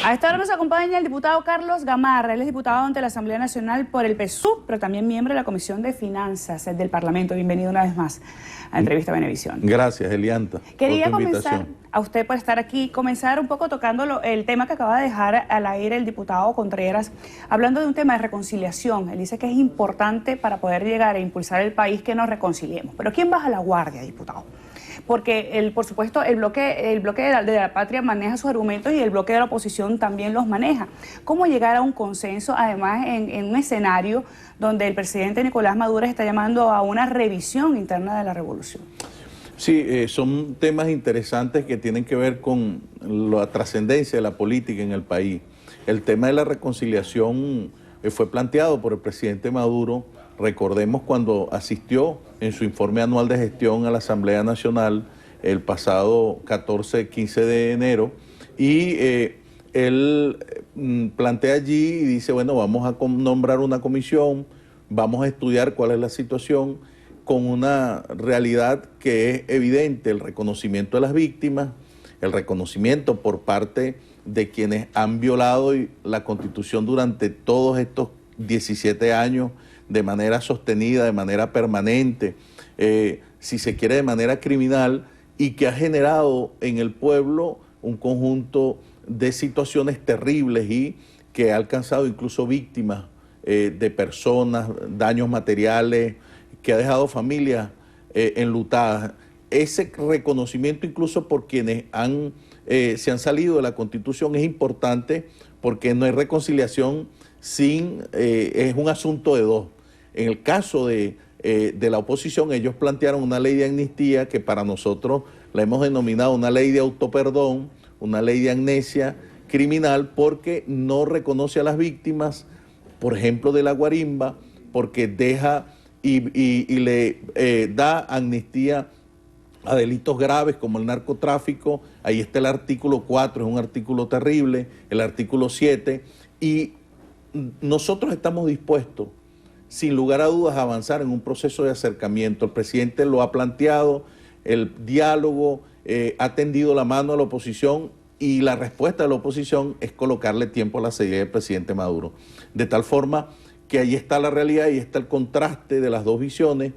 A esta hora nos acompaña el diputado Carlos Gamarra. Él es diputado ante la Asamblea Nacional por el PSUV, pero también miembro de la Comisión de Finanzas del Parlamento. Bienvenido una vez más a la entrevista Venevisión. Gracias, Elianta. Quería comenzar, a usted por estar aquí, comenzar un poco tocando el tema que acaba de dejar al aire el diputado Contreras, hablando de un tema de reconciliación. Él dice que es importante para poder llegar a impulsar el país que nos reconciliemos. Pero ¿quién baja la guardia, diputado? Porque, por supuesto, el bloque de la patria maneja sus argumentos y el bloque de la oposición también los maneja. ¿Cómo llegar a un consenso, además, en un escenario donde el presidente Nicolás Maduro está llamando a una revisión interna de la revolución? Sí, son temas interesantes que tienen que ver con la trascendencia de la política en el país. El tema de la reconciliación fue planteado por el presidente Maduro. Recordemos cuando asistió en su informe anual de gestión a la Asamblea Nacional el pasado 14-15 de enero y él plantea allí y dice, bueno, vamos a nombrar una comisión, vamos a estudiar cuál es la situación con una realidad que es evidente, el reconocimiento de las víctimas, el reconocimiento por parte de quienes han violado la Constitución durante todos estos 17 años, de manera sostenida, de manera permanente, si se quiere de manera criminal, y que ha generado en el pueblo un conjunto de situaciones terribles y que ha alcanzado incluso víctimas de personas, daños materiales, que ha dejado familias enlutadas. Ese reconocimiento incluso por quienes se han salido de la Constitución es importante porque no hay reconciliación es un asunto de dos. En el caso de la oposición, ellos plantearon una ley de amnistía que para nosotros la hemos denominado una ley de autoperdón, una ley de amnesia criminal, porque no reconoce a las víctimas, por ejemplo, de la guarimba, porque deja y le da amnistía a delitos graves como el narcotráfico. Ahí está el artículo 4, es un artículo terrible, el artículo 7, y nosotros estamos dispuestos, sin lugar a dudas, a avanzar en un proceso de acercamiento. El presidente lo ha planteado, el diálogo, ha tendido la mano a la oposición y la respuesta de la oposición es colocarle tiempo a la salida del presidente Maduro. De tal forma que ahí está la realidad y está el contraste de las dos visiones.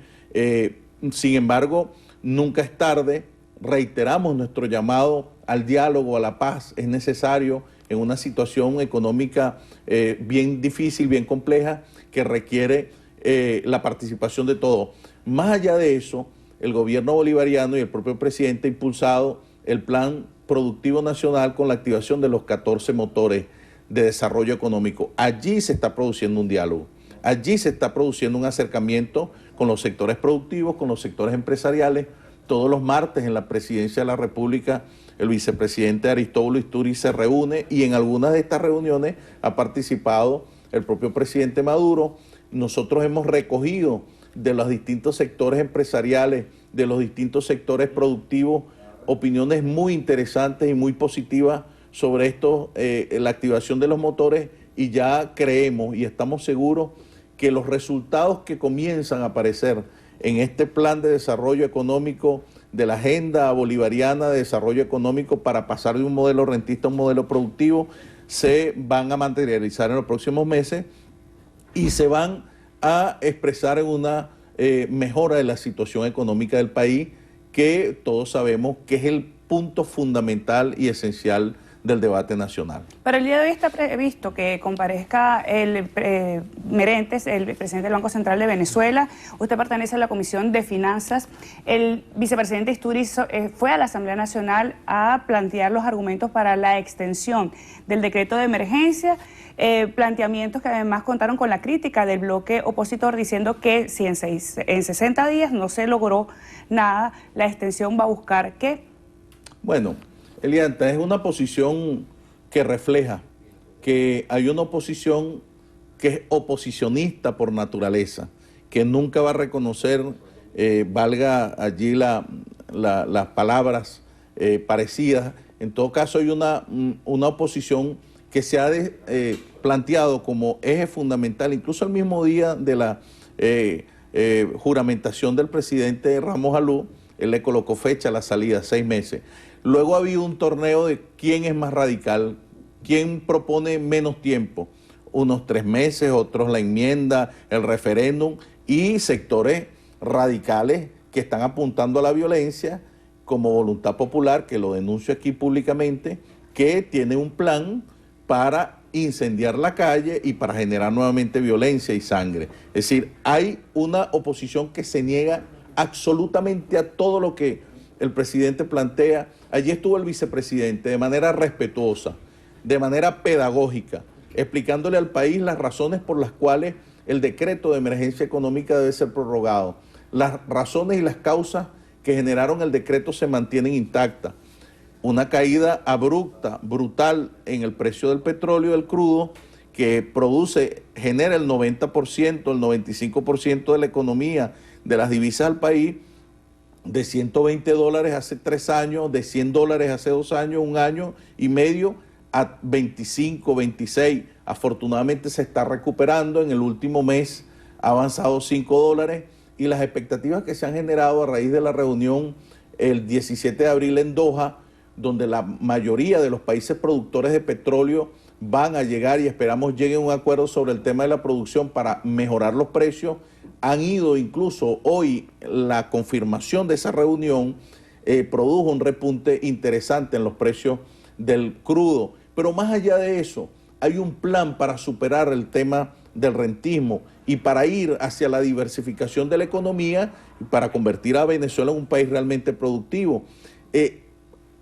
Sin embargo, nunca es tarde. Reiteramos nuestro llamado al diálogo, a la paz. Es necesario en una situación económica bien difícil, bien compleja, que requiere la participación de todos. Más allá de eso, el gobierno bolivariano y el propio presidente ha impulsado el Plan Productivo Nacional con la activación de los 14 motores de desarrollo económico. Allí se está produciendo un diálogo, allí se está produciendo un acercamiento con los sectores productivos, con los sectores empresariales. Todos los martes en la Presidencia de la República el vicepresidente Aristóbulo Isturi se reúne y en algunas de estas reuniones ha participado el propio presidente Maduro. Nosotros hemos recogido de los distintos sectores empresariales, de los distintos sectores productivos, opiniones muy interesantes y muy positivas sobre esto, la activación de los motores, y ya creemos y estamos seguros que los resultados que comienzan a aparecer en este plan de desarrollo económico, de la agenda bolivariana de desarrollo económico para pasar de un modelo rentista a un modelo productivo, se van a materializar en los próximos meses y se van a expresar en una mejora de la situación económica del país, que todos sabemos que es el punto fundamental y esencial del debate nacional. Pero el día de hoy está previsto que comparezca el Merentes, el presidente del Banco Central de Venezuela. Usted pertenece a la Comisión de Finanzas. El vicepresidente Isturi fue a la Asamblea Nacional a plantear los argumentos para la extensión del decreto de emergencia, planteamientos que además contaron con la crítica del bloque opositor, diciendo que si en 60 días no se logró nada, la extensión va a buscar ¿qué? Bueno, Elianta, es una posición que refleja que hay una oposición que es oposicionista por naturaleza, que nunca va a reconocer, valga allí las palabras parecidas. En todo caso, hay una oposición que se ha planteado como eje fundamental, incluso el mismo día de la juramentación del presidente Ramos Alú. Él le colocó fecha a la salida, 6 meses. Luego ha habido un torneo de quién es más radical, ¿Quién propone menos tiempo? Unos 3 meses, otros la enmienda, el referéndum, y sectores radicales que están apuntando a la violencia, como Voluntad Popular, que lo denuncio aquí públicamente, que tiene un plan para incendiar la calle y para generar nuevamente violencia y sangre. Es decir, hay una oposición que se niega absolutamente a todo lo que el presidente plantea. Allí estuvo el vicepresidente de manera respetuosa, de manera pedagógica, explicándole al país las razones por las cuales el decreto de emergencia económica debe ser prorrogado. Las razones y las causas que generaron el decreto se mantienen intactas. Una caída abrupta, brutal en el precio del petróleo, del crudo, que genera el 90%, el 95% de la economía, de las divisas del país, de $120 hace 3 años, de $100 hace 2 años, 1 año y medio, a 25, 26. Afortunadamente se está recuperando. En el último mes ha avanzado $5, y las expectativas que se han generado a raíz de la reunión el 17 de abril en Doha, donde la mayoría de los países productores de petróleo van a llegar, y esperamos lleguen a un acuerdo sobre el tema de la producción para mejorar los precios. Han ido, incluso hoy la confirmación de esa reunión produjo un repunte interesante en los precios del crudo. Pero más allá de eso, hay un plan para superar el tema del rentismo y para ir hacia la diversificación de la economía y para convertir a Venezuela en un país realmente productivo.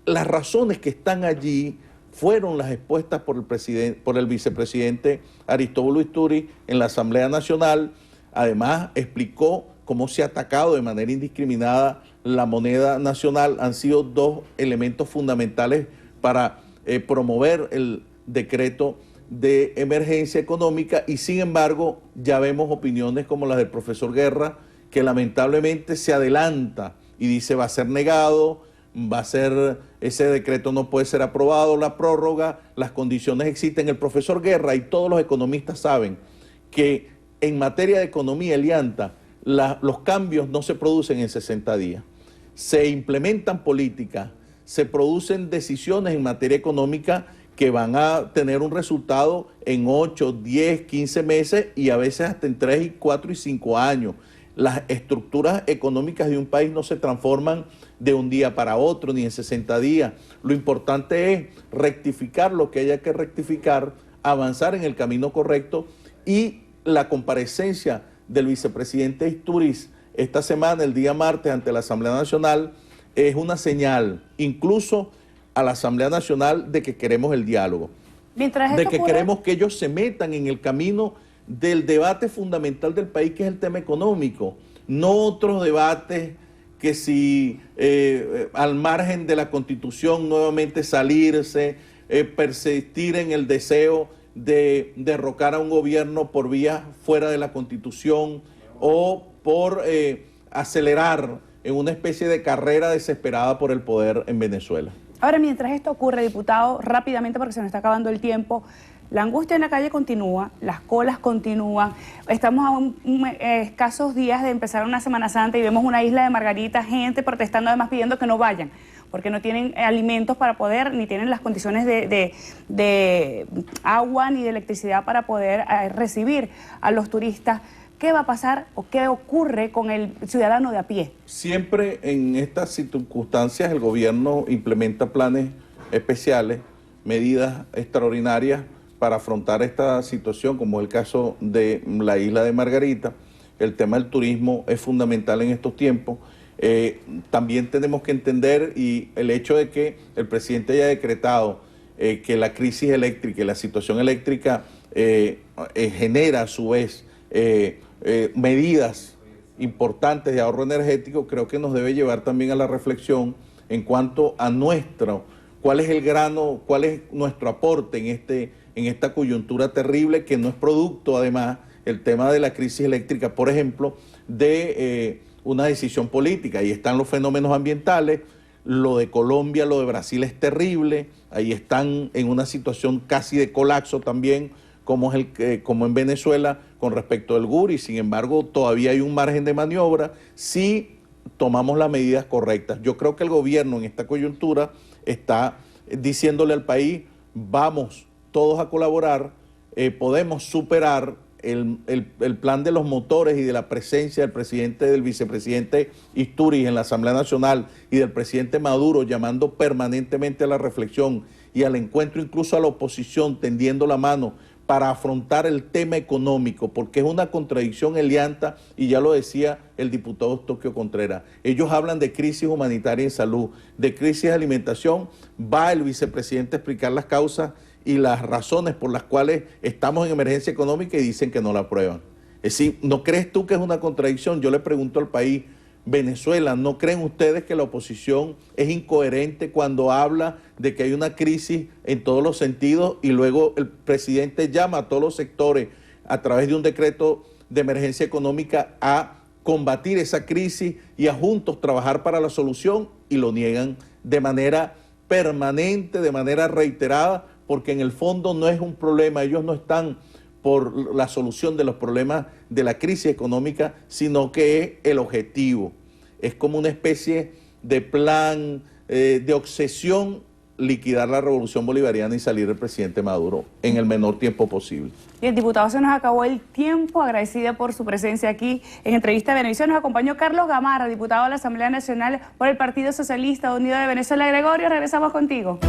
Las razones que están allí fueron las expuestas por el vicepresidente Aristóbulo Isturi en la Asamblea Nacional. Además, explicó cómo se ha atacado de manera indiscriminada la moneda nacional. Han sido 2 elementos fundamentales para promover el decreto de emergencia económica, y sin embargo ya vemos opiniones como las del profesor Guerra, que lamentablemente se adelanta y dice va a ser negado, ese decreto no puede ser aprobado, la prórroga, las condiciones existen. El profesor Guerra y todos los economistas saben que en materia de economía, Elianta, los cambios no se producen en 60 días. Se implementan políticas, se producen decisiones en materia económica que van a tener un resultado en 8, 10, 15 meses y a veces hasta en 3, 4 y 5 años. Las estructuras económicas de un país no se transforman de un día para otro, ni en 60 días. Lo importante es rectificar lo que haya que rectificar, avanzar en el camino correcto, y la comparecencia del vicepresidente Isturiz esta semana, el día martes, ante la Asamblea Nacional, es una señal, incluso a la Asamblea Nacional, de que queremos el diálogo, de que queremos que ellos se metan en el camino del debate fundamental del país, que es el tema económico, no otros debates que si al margen de la Constitución nuevamente salirse, persistir en el deseo de derrocar a un gobierno por vías fuera de la Constitución, o por acelerar en una especie de carrera desesperada por el poder en Venezuela. Ahora, mientras esto ocurre, diputado, rápidamente porque se nos está acabando el tiempo, la angustia en la calle continúa, las colas continúan, estamos a escasos días de empezar una Semana Santa y vemos una isla de Margarita, gente protestando, además pidiendo que no vayan, porque no tienen alimentos para poder, ni tienen las condiciones de agua ni de electricidad para poder recibir a los turistas. ¿Qué va a pasar o qué ocurre con el ciudadano de a pie? Siempre en estas circunstancias el gobierno implementa planes especiales, medidas extraordinarias para afrontar esta situación, como el caso de la isla de Margarita. El tema del turismo es fundamental en estos tiempos. También tenemos que entender, y el hecho de que el presidente haya decretado que la crisis eléctrica y la situación eléctrica genera a su vez medidas importantes de ahorro energético, creo que nos debe llevar también a la reflexión en cuanto a cuál es el grano, cuál es nuestro aporte en esta coyuntura terrible, que no es producto, además, el tema de la crisis eléctrica, por ejemplo, de una decisión política. Ahí están los fenómenos ambientales, lo de Colombia, lo de Brasil es terrible, ahí están en una situación casi de colapso también, como en Venezuela con respecto al GUR, y sin embargo todavía hay un margen de maniobra si tomamos las medidas correctas. Yo creo que el gobierno en esta coyuntura está diciéndole al país, vamos todos a colaborar, podemos superar el plan de los motores y de la presencia del presidente, del vicepresidente Isturiz en la Asamblea Nacional y del presidente Maduro llamando permanentemente a la reflexión y al encuentro, incluso a la oposición tendiendo la mano para afrontar el tema económico, porque es una contradicción elianta, y ya lo decía el diputado Eustoquio Contreras. Ellos hablan de crisis humanitaria en salud, de crisis de alimentación, va el vicepresidente a explicar las causas y las razones por las cuales estamos en emergencia económica y dicen que no la aprueban. Es decir, ¿no crees tú que es una contradicción? Yo le pregunto al país, Venezuela, ¿no creen ustedes que la oposición es incoherente cuando habla de que hay una crisis en todos los sentidos y luego el presidente llama a todos los sectores a través de un decreto de emergencia económica a combatir esa crisis y a juntos trabajar para la solución, y lo niegan de manera permanente, de manera reiterada, porque en el fondo no es un problema, ellos no están por la solución de los problemas de la crisis económica, sino que es el objetivo. Es como una especie de plan, de obsesión, liquidar la revolución bolivariana y salir el presidente Maduro en el menor tiempo posible. Bien, diputado, se nos acabó el tiempo. Agradecida por su presencia aquí en Entrevista de Venevisión. Nos acompañó Carlos Gamarra, diputado de la Asamblea Nacional por el Partido Socialista Unido de Venezuela. Gregorio, regresamos contigo.